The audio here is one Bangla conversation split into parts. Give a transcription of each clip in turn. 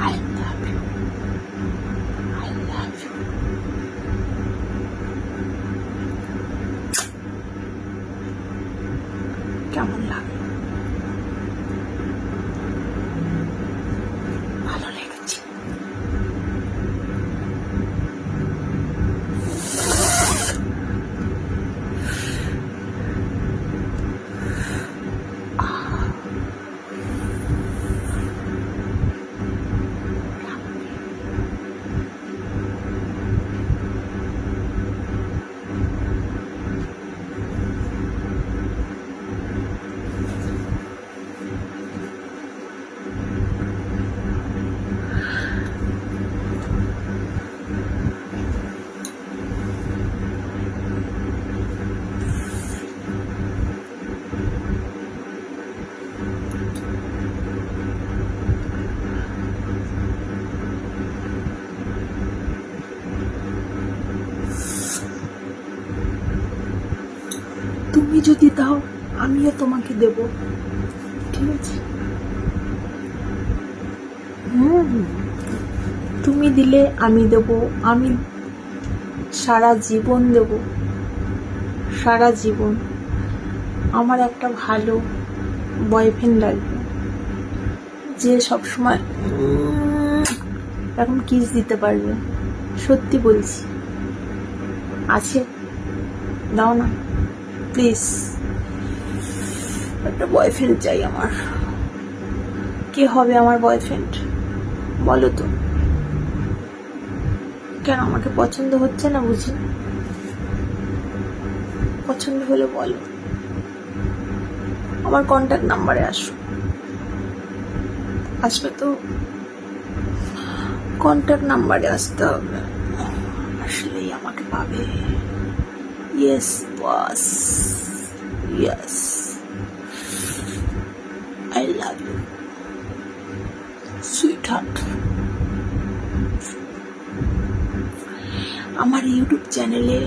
I love you. I love you. কেমন লাগলো? ভালো লেগেছে? তুমি যদি দাও আমিও তোমাকে দেব, ঠিক আছে? তুমি দিলে আমি দেব, আমি সারা জীবন দেব, সারা জীবন। আমার একটা ভালো বয়ফ্রেন্ড লাগবে, যে সবসময় এরকম কিস দিতে পারবে। সত্যি বলছি, আছে? দাও না প্লিজ, একটা বয়ফ্রেন্ড চাই আমার। কে হবে আমার বয়ফ্রেন্ড বলো তো? কেন আমাকে পছন্দ হচ্ছে না বুঝি? পছন্দ হলে বলো, আমার কন্ট্যাক্ট নাম্বারে আসো। আসবে তো? কন্ট্যাক্ট নাম্বারে আসতে হবে, আসলেই আমাকে পাবে। Yes boss, yes. I love you, sweetheart. আমার ইউটিউব চ্যানেলে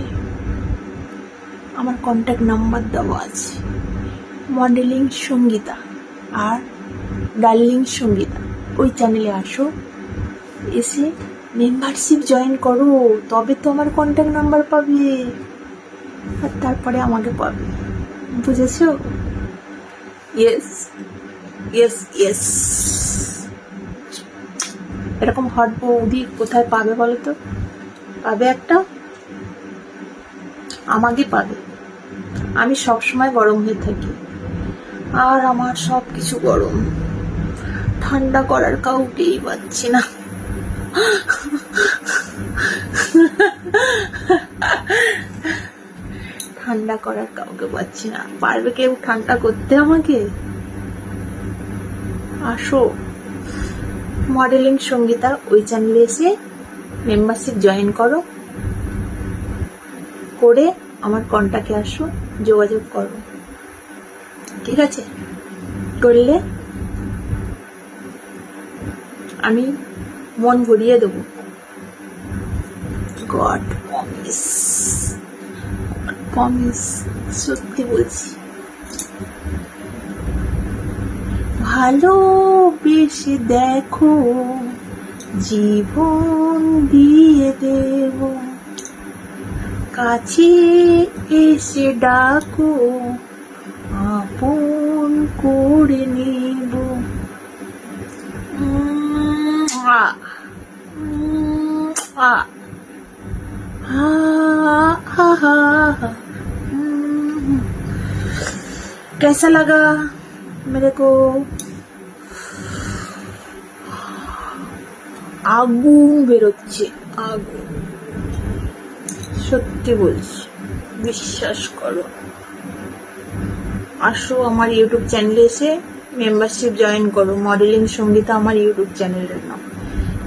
আমার কন্ট্যাক্ট নাম্বার দেওয়া আছে, মডেলিং সঙ্গীতা আর ডার্লিং সঙ্গীতা। ওই চ্যানেলে আসো, এসে মেম্বারশিপ জয়েন করো, তবে তো আমার কন্ট্যাক্ট নাম্বার পাবে, আর তারপরে আমাকে পাবে। বুঝেছো? Yes yes yes. এরকম হট বৌদি কোথায় পাবে বলো তো? পাবে একটা, আমাকে পাবে। আমি সবসময় গরম হয়ে থাকি, আর আমার সব কিছু গরম, ঠান্ডা করার কাউকেই পাচ্ছি না। ঠান্ডা করার কাউকে পাচ্ছি না। পারবে কেউ ঠান্ডা করতে আমাকে? আসো মডেলিং সঙ্গীতা, ওই চ্যানেলে এসে মেম্বারশিপ জয়েন করো, করে আমার কন্ট্যাক্টে আসো, যোগাযোগ করো, ঠিক আছে? করলে আমি মন ভরিয়ে দেবো। গড প্রমিস, প্রমিস, সত্যি বলছি। ভালোবেসে দেখো, জীবন দিয়ে দেব, কাছে এসে ডাকো, আপন করে নেব। कैसा लगा मेरे को? আগুন বেরোচ্ছে, আগুন, সত্যি বলছি, বিশ্বাস করো। আসো আমার ইউটিউব চ্যানেলে এসে মেম্বারশিপ জয়েন করো, মডেলিং সঙ্গীতা আমার ইউটিউব চ্যানেলের নাম।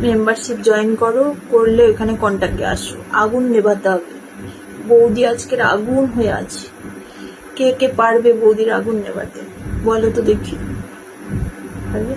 মেম্বারশিপ জয়েন করো, করলে ওখানে কন্ট্যাক্টে আসো। আগুন নেভাতে হবে, বৌদি আজকের আগুন হয়ে আছে। কে কে পারবে বৌদির আগুন নেভাতে বলো তো দেখি? পারবে?